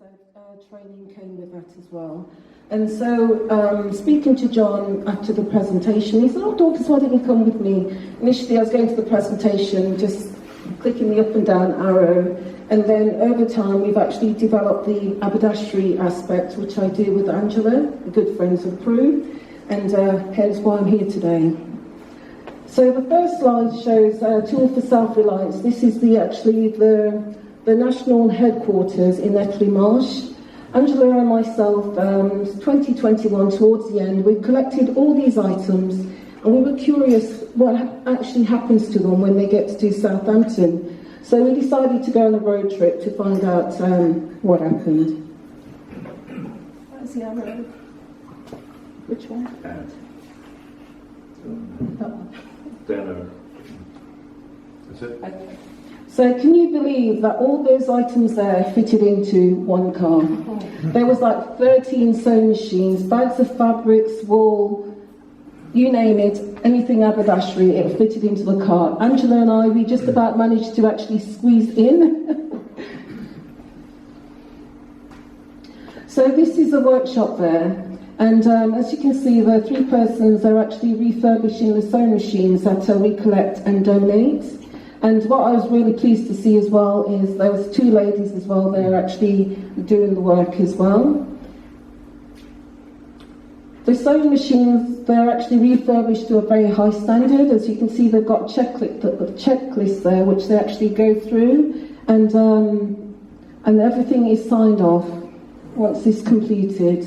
said, training came with that as well. And so, speaking to John after the presentation, he said, "Oh, Dorcas, why didn't you come with me?" Initially, I was going to the presentation, just clicking the up and down arrow, and then over time, we've actually developed the haberdashery aspect, which I do with Angela, good friends of Prue, and hence why I'm here today. So the first slide shows a tool for self-reliance. This is actually the national headquarters in Ettley Marsh. Angela and myself, 2021, towards the end, we collected all these items, and we were curious what actually happens to them when they get to Southampton. So we decided to go on a road trip to find out what happened. Where's the arrow? Which one? That one. Down. That's it. Okay. So can you believe that all those items there fitted into one car? There was like 13 sewing machines, bags of fabrics, wool, you name it, anything haberdashery, it fitted into the car. Angela and I, we just about managed to actually squeeze in. So this is a workshop there. And as you can see, the three persons are actually refurbishing the sewing machines that we collect and donate. And what I was really pleased to see as well is there was two ladies as well there actually doing the work as well. The sewing machines, they're actually refurbished to a very high standard. As you can see, they've got checklists there which they actually go through, and everything is signed off once it's completed.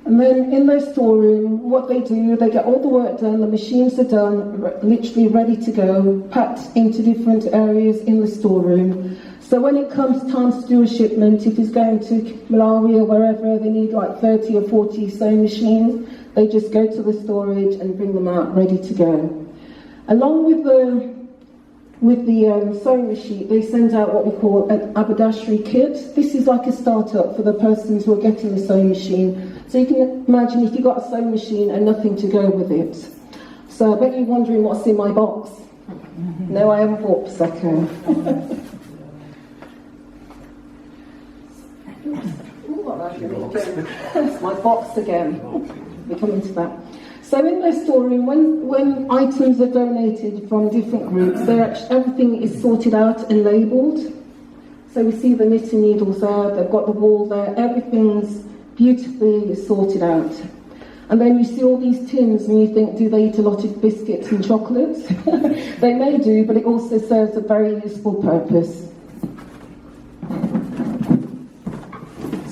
And then in their storeroom, what they do, they get all the work done, the machines are done, literally ready to go, packed into different areas in the storeroom. So when it comes time to do a shipment, if it's going to Malawi or wherever, they need like 30 or 40 sewing machines, they just go to the storage and bring them out ready to go. Along with the sewing machine, they send out what we call an haberdashery kit. This is like a start-up for the persons who are getting the sewing machine. So you can imagine if you've got a sewing machine and nothing to go with it. So I bet you're wondering what's in my box. No, I haven't bought Prosecco. It's my box again. We'll come into that. So in their storeroom, when items are donated from different groups, everything is sorted out and labelled. So we see the knitting needles there, they've got the wool there, everything's beautifully sorted out. And then you see all these tins and you think, do they eat a lot of biscuits and chocolates? They may do, but it also serves a very useful purpose.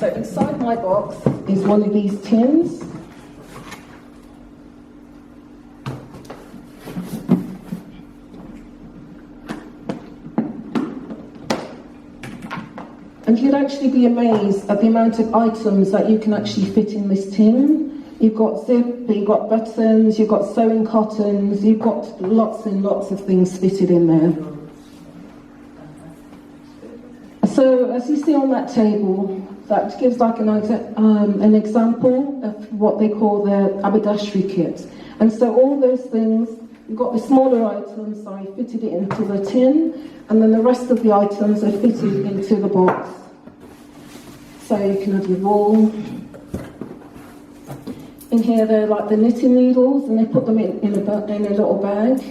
So inside my box is one of these tins. And you'd actually be amazed at the amount of items that you can actually fit in this tin. You've got zip, you've got buttons, you've got sewing cottons, you've got lots and lots of things fitted in there. So as you see on that table, that gives like an example of what they call their haberdashery kit. And so all those things, you've got the smaller items, fitted it into the tin, and then the rest of the items are fitted into the box. So you can have your wool. In here they're like the knitting needles, and they put them in a little bag.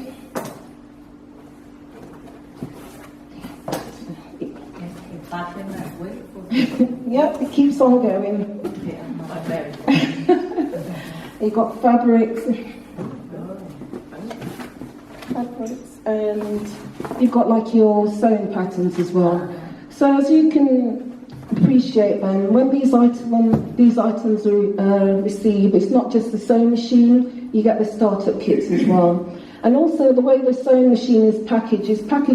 Yep, it keeps on going. You've got fabrics, and you've got like your sewing patterns as well. So as you can appreciate then, when these items are received, it's not just the sewing machine, you get the startup kits as well. And also the way the sewing machine is packaged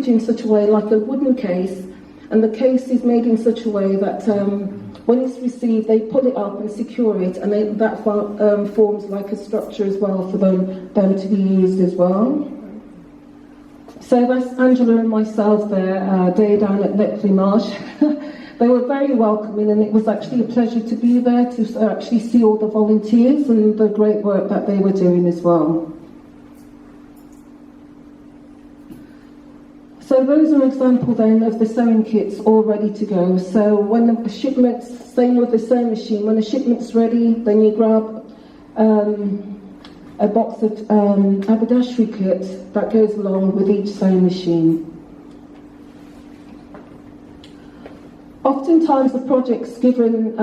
in such a way like a wooden case, and the case is made in such a way that when it's received, they pull it up and secure it, and that forms like a structure as well for them to be used as well. So that's Angela and myself there, day down at Ettley Marsh. They were very welcoming, and it was actually a pleasure to be there to actually see all the volunteers and the great work that they were doing as well. So those are an example then of the sewing kits all ready to go. So when the shipment's, same with the sewing machine, when the shipment's ready, then you grab a box of haberdashery kits that goes along with each sewing machine. Oftentimes the project's given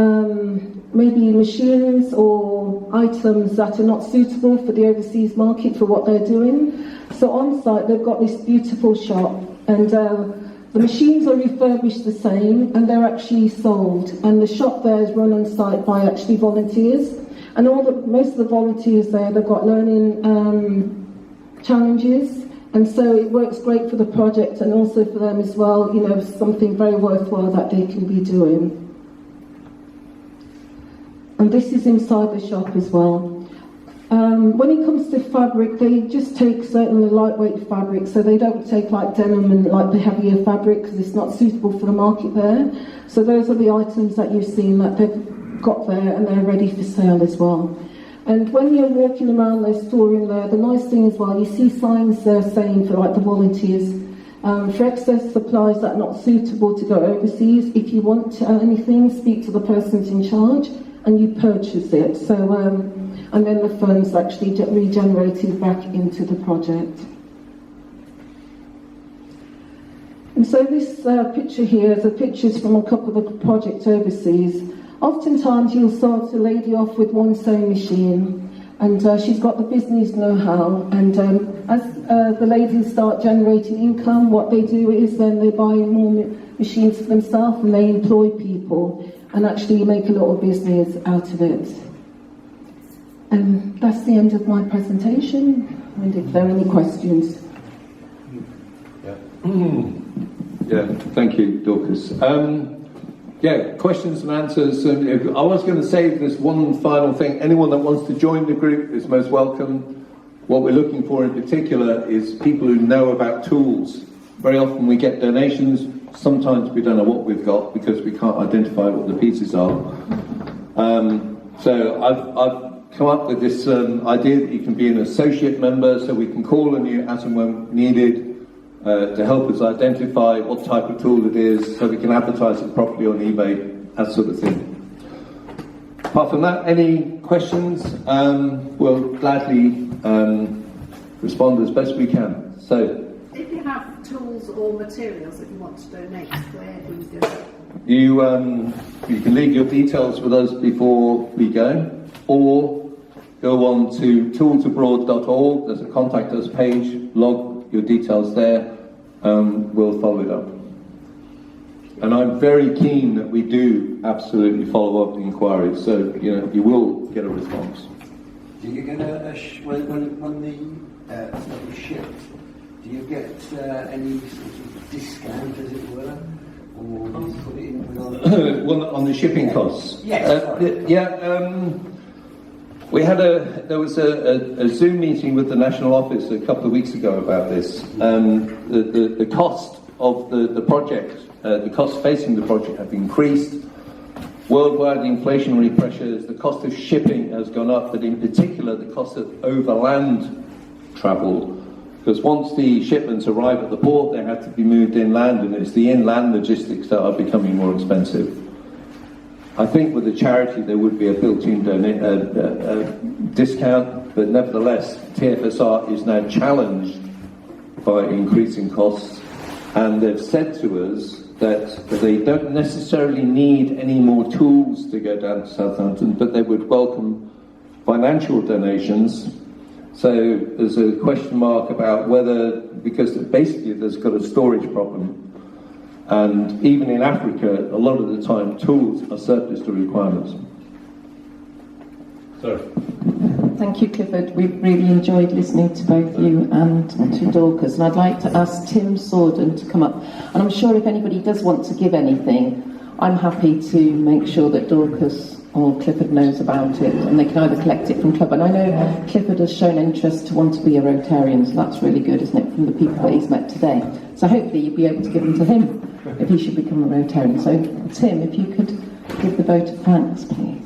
maybe machines or items that are not suitable for the overseas market for what they're doing. So on site they've got this beautiful shop, and the machines are refurbished the same and they're actually sold, and the shop there is run on site by actually volunteers, and most of the volunteers there, they've got learning challenges, and so it works great for the project and also for them as well, you know, something very worthwhile that they can be doing. And this is inside the shop as well. When it comes to fabric, they just take certainly lightweight fabric, so they don't take like denim and like the heavier fabric because it's not suitable for the market there. So those are the items that you've seen that they've got there, and they're ready for sale as well. And when you're walking around their storeroom there, the nice thing as well, you see signs there saying for like the volunteers, for excess supplies that are not suitable to go overseas, if you want anything, speak to the persons in charge and you purchase it. So, and then the funds actually regenerated back into the project. And so this picture here is a pictures from a couple of the projects overseas. Oftentimes you'll start a lady off with one sewing machine, and she's got the business know-how, and as the ladies start generating income, what they do is then they buy more machines for themselves and they employ people and actually make a little business out of it. And that's the end of my presentation, and if there are any questions. Yeah, thank you, Dorcas. Yeah, questions and answers. I was going to say this one final thing. Anyone that wants to join the group is most welcome. What we're looking for in particular is people who know about tools. Very often we get donations. Sometimes we don't know what we've got because we can't identify what the pieces are. So I've come up with this idea that you can be an associate member, so we can call on you as and when needed. To help us identify what type of tool it is, so we can advertise it properly on eBay, that sort of thing. Apart from that, any questions? We'll gladly respond as best we can. So, if you have tools or materials that you want to donate, where do you go? You can leave your details with us before we go, or go on to toolsabroad.org. There's a contact us page. Log your details there. We'll follow it up. And I'm very keen that we do absolutely follow up the inquiries, so you will get a response. Do you get when the stuff is shipped, do you get any sort of discount, as it were? Or do you put it in with well, on the shipping costs? Yes. There was a Zoom meeting with the National Office a couple of weeks ago about this. The cost of the project, the costs facing the project have increased. Worldwide inflationary pressures, the cost of shipping has gone up, but in particular the cost of overland travel. Because once the shipments arrive at the port, they have to be moved inland, and it's the inland logistics that are becoming more expensive. I think with a charity there would be a built-in discount, but nevertheless TFSR is now challenged by increasing costs, and they've said to us that they don't necessarily need any more tools to go down to Southampton, but they would welcome financial donations. So there's a question mark about whether, because basically there's got a storage problem. And even in Africa, a lot of the time, tools are surplus to requirements. Sorry. Thank you, Clifford. We've really enjoyed listening to both you and to Dorcas. And I'd like to ask Tim Sawdon to come up. And I'm sure if anybody does want to give anything, I'm happy to make sure that Dorcas or Clifford knows about it, and they can either collect it from Club. And I know Clifford has shown interest to want to be a Rotarian, so that's really good, isn't it, from the people that he's met today. So hopefully you'll be able to give them to him if he should become a Rotarian. So Tim, if you could give the vote of thanks, please.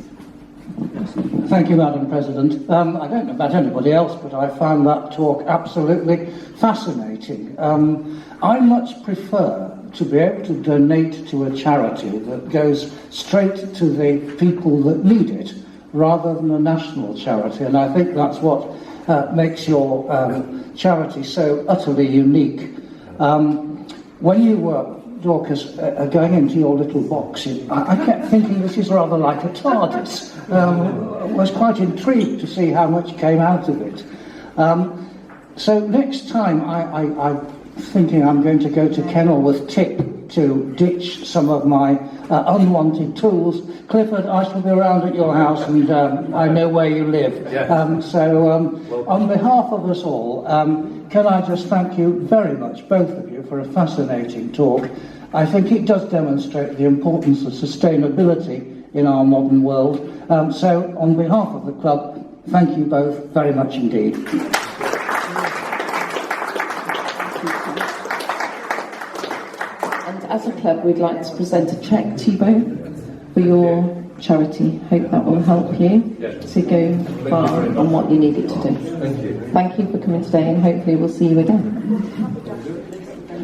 Thank you, Madam President. I don't know about anybody else, but I found that talk absolutely fascinating. I much prefer to be able to donate to a charity that goes straight to the people that need it, rather than a national charity, and I think that's what makes your charity so utterly unique. When you were, Dorcas, going into your little box, I kept thinking this is rather like a TARDIS. I was quite intrigued to see how much came out of it. So next time I'm thinking I'm going to go to Kenilworth Tip to ditch some of my unwanted tools. Clifford, I shall be around at your house, and I know where you live. On behalf of us all, can I just thank you very much, both of you, for a fascinating talk. I think it does demonstrate the importance of sustainability in our modern world. So on behalf of the club, thank you both very much indeed. As a club, we'd like to present a cheque to you both for your charity. Hope that will help you to go far on what you need it to do. Thank you. Thank you for coming today, and hopefully we'll see you again.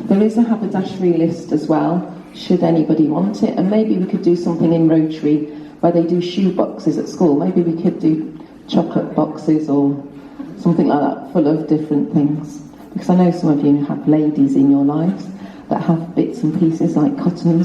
There is a haberdashery list as well, should anybody want it, and maybe we could do something in Rotary where they do shoe boxes at school. Maybe we could do chocolate boxes or something like that, full of different things. Because I know some of you have ladies in your lives that have bits and pieces like cotton and